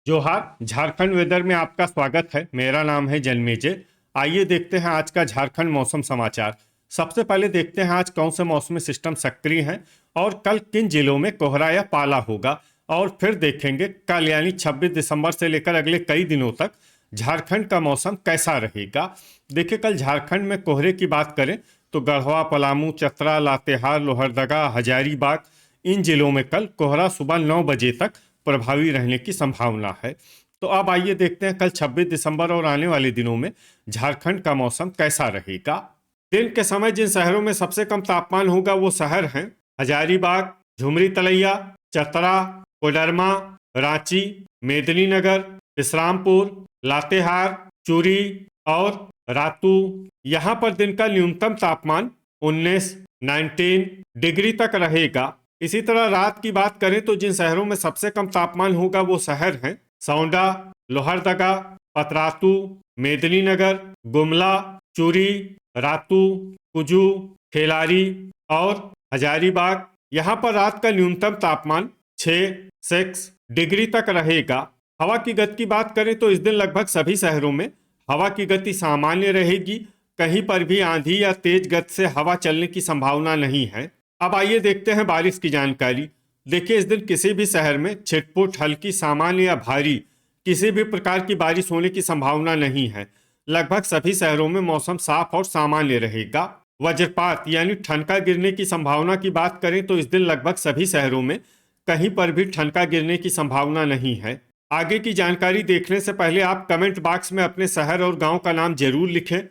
जोहार। झारखंड वेदर में आपका स्वागत है। मेरा नाम है जन्मेजय। आइए देखते हैं आज का झारखंड मौसम समाचार। सबसे पहले देखते हैं आज कौन से मौसमी सिस्टम सक्रिय हैं और कल किन जिलों में कोहरा या पाला होगा। और फिर देखेंगे कल यानी 26 दिसंबर से लेकर अगले कई दिनों तक झारखंड का मौसम कैसा रहेगा। देखिए, कल झारखंड में कोहरे की बात करें तो गढ़वा, पलामू, चतरा, लातेहार, लोहरदगा, हजारीबाग, इन जिलों में कल कोहरा सुबह 9 बजे तक प्रभावी रहने की संभावना है। तो अब आइए देखते हैं कल 26 दिसंबर और आने वाले दिनों में झारखंड का मौसम कैसा रहेगा। दिन के समय जिन शहरों में सबसे कम तापमान होगा वो शहर हैं हजारीबाग, झुमरी तलैया, चतरा, कोडरमा, रांची, मेदिनीनगर, विश्रामपुर, लातेहार, चूरी और रातू। यहाँ पर दिन का न्यूनतम तापमान 19 डिग्री तक रहेगा। इसी तरह रात की बात करें तो जिन शहरों में सबसे कम तापमान होगा वो शहर हैं सौंडा, लोहरदगा, पतरातू, मेदिनीनगर, गुमला, चूरी, रातू, कुजू, खेलारी और हजारीबाग। यहाँ पर रात का न्यूनतम तापमान 6 डिग्री तक रहेगा। हवा की गति की बात करें तो इस दिन लगभग सभी शहरों में हवा की गति सामान्य रहेगी। कहीं पर भी आंधी या तेज गति से हवा चलने की संभावना नहीं है। अब आइए देखते हैं बारिश की जानकारी। देखिए, इस दिन किसी भी शहर में छिटपुट, हल्की, सामान्य या भारी किसी भी प्रकार की बारिश होने की संभावना नहीं है। लगभग सभी शहरों में मौसम साफ और सामान्य रहेगा। वज्रपात यानी ठनका गिरने की संभावना की बात करें तो इस दिन लगभग सभी शहरों में कहीं पर भी ठनका गिरने की संभावना नहीं है। आगे की जानकारी देखने से पहले आप कमेंट बॉक्स में अपने शहर और गांव का नाम जरूर लिखें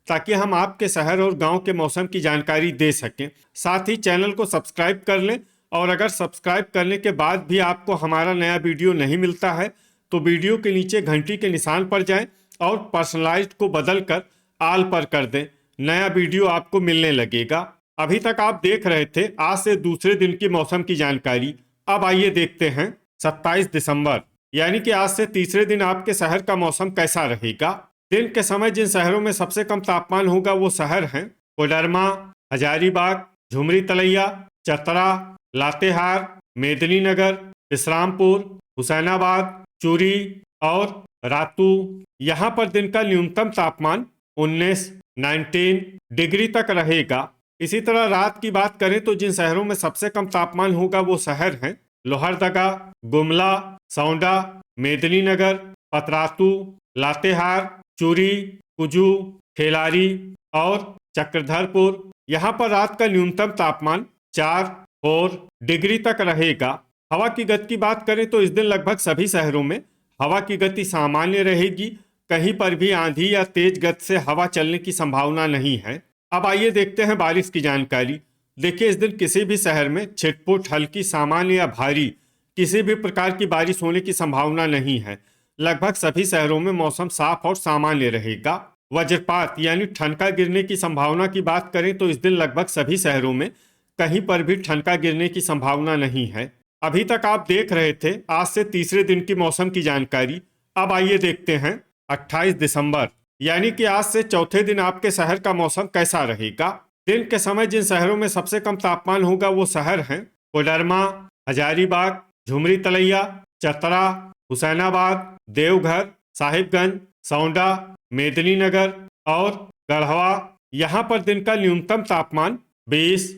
ताकि हम आपके शहर और गांव के मौसम की जानकारी दे सकें। साथ ही चैनल को सब्सक्राइब कर लें और अगर सब्सक्राइब करने के बाद भी आपको हमारा नया वीडियो नहीं मिलता है तो वीडियो के नीचे घंटी के निशान पर जाएं और पर्सनलाइज्ड को बदल कर आल पर कर दें। नया वीडियो आपको मिलने लगेगा। अभी तक आप देख रहे थे आज से दूसरे दिन की मौसम की जानकारी। अब आइए देखते हैं 27 दिसंबर यानी कि आज से तीसरे दिन आपके शहर का मौसम कैसा रहेगा। दिन के समय जिन शहरों में सबसे कम तापमान होगा वो शहर हैं कोडरमा, हजारीबाग, झुमरी तलैया, चतरा, लातेहार, मेदिनीनगर, विश्रामपुर, हुसैनाबाद, चूरी और रातू। यहाँ पर दिन का न्यूनतम तापमान 19 डिग्री तक रहेगा। इसी तरह रात की बात करें तो जिन शहरों में सबसे कम तापमान होगा वो शहर हैं लोहरदगा, गुमला, सौंडा, मेदिनीनगर, पतरातू, लातेहार, चूरी, कुजू, खेलारी और चक्रधरपुर। यहाँ पर रात का न्यूनतम तापमान 4 डिग्री तक रहेगा। हवा की गति की बात करें तो इस दिन लगभग सभी शहरों में हवा की गति सामान्य रहेगी। कहीं पर भी आंधी या तेज गति से हवा चलने की संभावना नहीं है। अब आइए देखते हैं बारिश की जानकारी। देखिए, इस दिन किसी भी शहर में छिटपुट, हल्की, सामान्य या भारी किसी भी प्रकार की बारिश होने की संभावना नहीं है। लगभग सभी शहरों में मौसम साफ और सामान्य रहेगा। वज्रपात यानी ठनका गिरने की संभावना की बात करें तो इस दिन लगभग सभी शहरों में कहीं पर भी ठनका गिरने की संभावना नहीं है। अभी तक आप देख रहे थे आज से तीसरे दिन की मौसम की जानकारी। अब आइए देखते हैं 28 दिसंबर यानी कि आज से चौथे दिन आपके शहर का मौसम कैसा रहेगा। दिन के समय जिन शहरों में सबसे कम तापमान होगा वो शहर हैं कोडरमा, हजारीबाग, झुमरी तलैया, चतरा, हुसैनाबाद, देवघर, साहिबगंज, सौंडा, मेदिनीनगर और गढ़वा। यहाँ पर दिन का न्यूनतम तापमान 20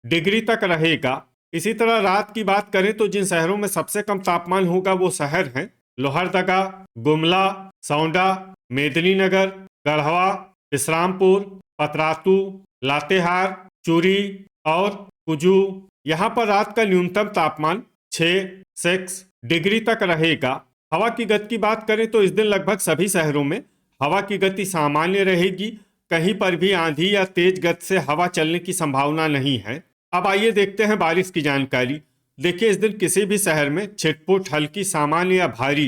डिग्री तक रहेगा। इसी तरह रात की बात करें तो जिन शहरों में सबसे कम तापमान होगा वो शहर हैं लोहरदगा, गुमला, सौंडा, मेदिनीनगर, गढ़वा, विश्रामपुर, पतरातू, लातेहार, चूरी और कुजू। यहाँ पर रात का न्यूनतम तापमान 6 डिग्री तक रहेगा। हवा की गति की बात करें तो इस दिन लगभग सभी शहरों में हवा की गति सामान्य रहेगी। कहीं पर भी आंधी या तेज गति से हवा चलने की संभावना नहीं है। अब आइए देखते हैं बारिश की जानकारी। देखिए, इस दिन किसी भी शहर में छिटपुट, हल्की, सामान्य या भारी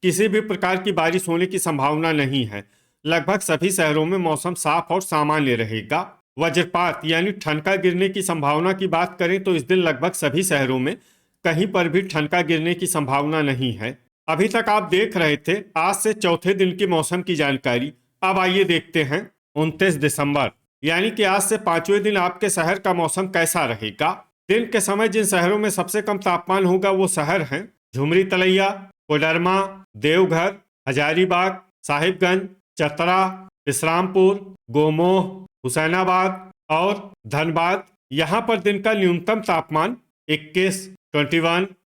किसी भी प्रकार की बारिश होने की संभावना नहीं है। लगभग सभी शहरों में मौसम साफ और सामान्य रहेगा। वज्रपात यानी ठनका गिरने की संभावना की बात करें तो इस दिन लगभग सभी शहरों में कहीं पर भी ठनका गिरने की संभावना नहीं है। अभी तक आप देख रहे थे आज से चौथे दिन की मौसम की जानकारी। अब आइए देखते हैं 29 दिसंबर यानी कि आज से पांचवें दिन आपके शहर का मौसम कैसा रहेगा। दिन के समय जिन शहरों में सबसे कम तापमान होगा वो शहर हैं झुमरी तलैया, कोडरमा, देवघर, हजारीबाग, साहिबगंज, चतरा, विश्रामपुर, गोमोह, हुसैनाबाद और धनबाद। यहाँ पर दिन का न्यूनतम तापमान 21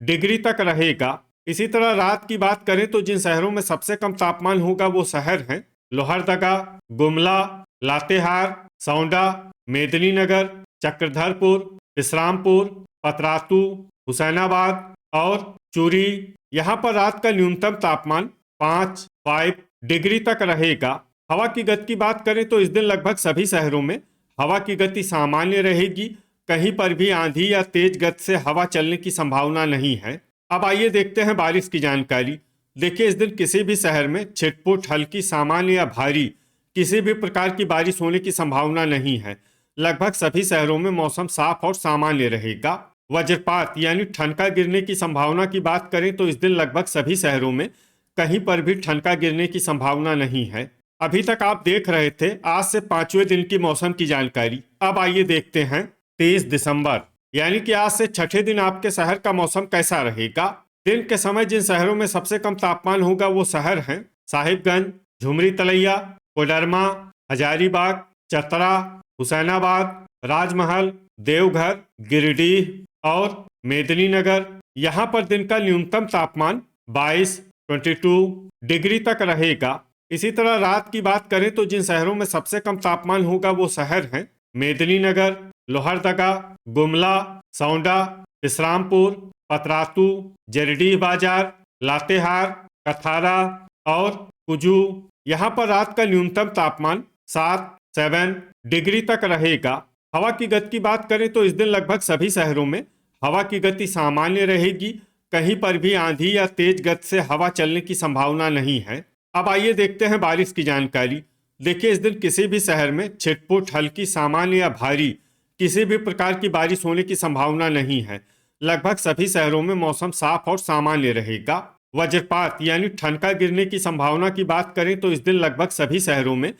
डिग्री तक रहेगा। इसी तरह रात की बात करें तो जिन शहरों में सबसे कम तापमान होगा वो शहर हैं लोहरदगा, गुमला, लातेहार, सौंडा, मेदिनीनगर, चक्रधरपुर, विश्रामपुर, पतरातू, हुसैनाबाद और चूरी। यहाँ पर रात का न्यूनतम तापमान 5 डिग्री तक रहेगा। हवा की गति की बात करें तो इस दिन लगभग सभी शहरों में हवा की गति सामान्य रहेगी। कहीं पर भी आंधी या तेज गति से हवा चलने की संभावना नहीं है। अब आइए देखते हैं बारिश की जानकारी। देखिए, इस दिन किसी भी शहर में छिटपुट, हल्की, सामान्य या भारी किसी भी प्रकार की बारिश होने की संभावना नहीं है। लगभग सभी शहरों में मौसम साफ और सामान्य रहेगा। वज्रपात यानी ठनका गिरने की संभावना की बात करें तो इस दिन लगभग सभी शहरों में कहीं पर भी ठनका गिरने की संभावना नहीं है। अभी तक आप देख रहे थे आज से 5वें दिन की मौसम की जानकारी। अब आइए देखते हैं 23 दिसंबर यानी कि आज से छठे दिन आपके शहर का मौसम कैसा रहेगा। दिन के समय जिन शहरों में सबसे कम तापमान होगा वो शहर हैं साहिबगंज, झुमरी तलैया, कोडरमा, हजारीबाग, चतरा, हुसैनाबाद, राजमहल, देवघर, गिरिडीह और मेदिनीनगर। यहाँ पर दिन का न्यूनतम तापमान 22 डिग्री तक रहेगा। इसी तरह रात की बात करें तो जिन शहरों में सबसे कम तापमान होगा वो शहर हैं मेदिनीनगर, लोहरदगा, गुमला, सौंडा, विश्रामपुर, पतरातू, जरडीह बाजार, लातेहार, कथारा और कुजू। यहाँ पर रात का न्यूनतम तापमान 7 डिग्री तक रहेगा। हवा की गति की बात करें तो इस दिन लगभग सभी शहरों में हवा की गति सामान्य रहेगी। कहीं पर भी आंधी या तेज गति से हवा चलने की संभावना नहीं है। अब आइए देखते हैं बारिश की जानकारी। देखिए, इस दिन किसी भी शहर में छिटपुट, हल्की, सामान्य या भारी किसी भी प्रकार की बारिश होने की संभावना नहीं है। लगभग सभी शहरों में मौसम साफ और सामान्य रहेगा। वज्रपात यानी ठनका गिरने की संभावना की बात करें तो इस दिन लगभग सभी शहरों में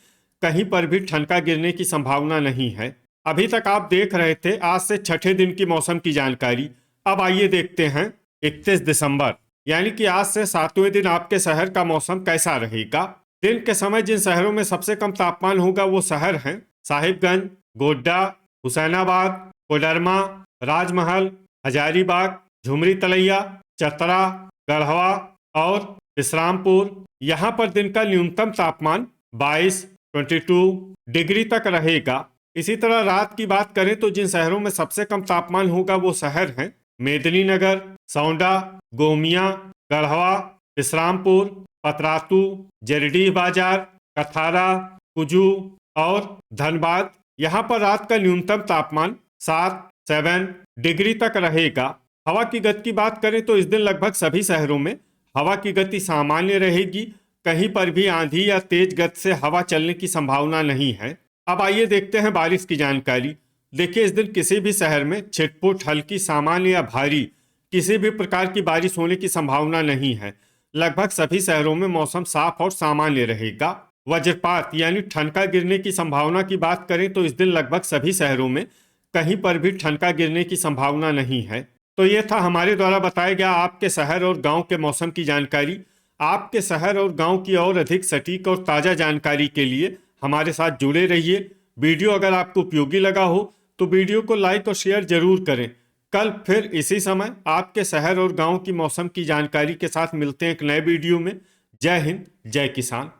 कहीं पर भी ठनका गिरने की संभावना नहीं है। अभी तक आप देख रहे थे आज से छठे दिन की मौसम की जानकारी। अब आइए देखते हैं 31 दिसंबर यानी कि आज से 7वें दिन आपके शहर का मौसम कैसा रहेगा। दिन के समय जिन शहरों में सबसे कम तापमान होगा वो शहर हैं साहिबगंज, गोड्डा, हुसैनाबाद, कोडरमा, राजमहल, हजारीबाग, झुमरी तलैया, चतरा, गढ़वा और विश्रामपुर। यहाँ पर दिन का न्यूनतम तापमान 22 डिग्री तक रहेगा। इसी तरह रात की बात करें तो जिन शहरों में सबसे कम तापमान होगा वो शहर हैं मेदिनीनगर, सौंडा, गोमिया, गढ़वा, विश्रामपुर, पतरातू, जरडीह बाजार, कथारा, कुजू और धनबाद। यहाँ पर रात का न्यूनतम तापमान 7 डिग्री तक रहेगा। हवा की गति की बात करें तो इस दिन लगभग सभी शहरों में हवा की गति सामान्य रहेगी। कहीं पर भी आंधी या तेज गति से हवा चलने की संभावना नहीं है। अब आइए देखते हैं बारिश की जानकारी। देखिए, इस दिन किसी भी शहर में छिटपुट, हल्की, सामान्य या भारी किसी भी प्रकार की बारिश होने की संभावना नहीं है। लगभग सभी शहरों में मौसम साफ और सामान्य रहेगा। वज्रपात यानी ठनका गिरने की संभावना की बात करें तो इस दिन लगभग सभी शहरों में कहीं पर भी ठनका गिरने की संभावना नहीं है। तो ये था हमारे द्वारा बताया गया आपके शहर और गांव के मौसम की जानकारी। आपके शहर और गांव की और अधिक सटीक और ताज़ा जानकारी के लिए हमारे साथ जुड़े रहिए। वीडियो अगर आपको उपयोगी लगा हो तो वीडियो को लाइक और शेयर जरूर करें। कल फिर इसी समय आपके शहर और गांव की मौसम की जानकारी के साथ मिलते हैं एक नए वीडियो में। जय हिंद, जय किसान।